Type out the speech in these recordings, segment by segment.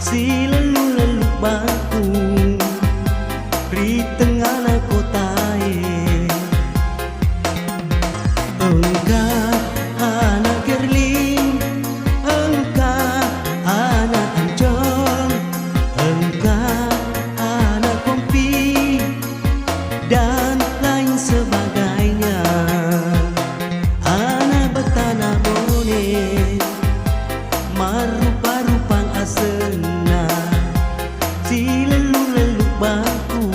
si lelu-lelu bangku di tengah na kota engkau anak gerling, engkau anak ancol, engkau anak kompi dan lain sebagainya. Anak betana bone marupa-rupang asena si lelu-lelu bangku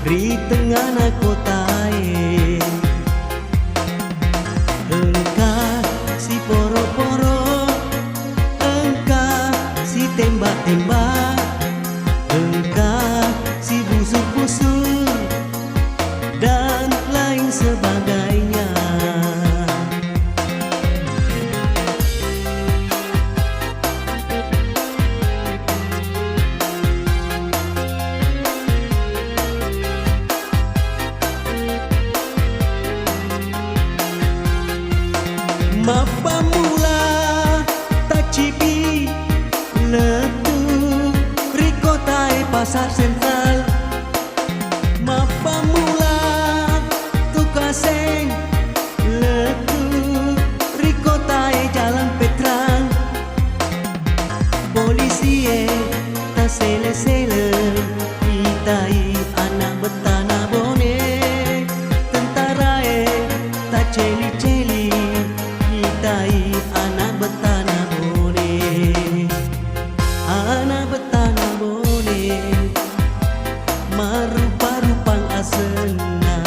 di tengah na kota engkau si poro-poro, engkau si tembak-tembak, engkau si busur-busur dan lain sebagainya. Mapa mula tak cipi letu rikotai pasar sentral. Mapa mula tu kaseng letu rikotai jalan Petrang. Polisi tak sele-sele itai anak betana bone, tentara tak celi-celi itai anak betana bone, anak betana bone marupa-rupang asena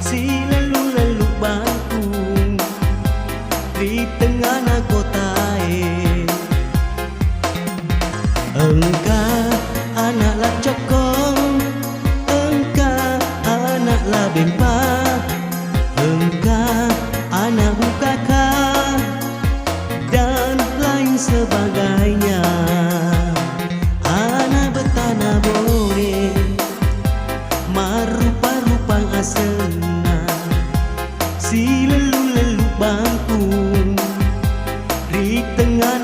si lelu-lelu bangku di tengah na kota engkau anak la cokong, engkau anak la bempa, engkau anak bukaka dan lain sebagainya. Anak betana bone marupa-rupang asena si lelu-lelu bangku di tengah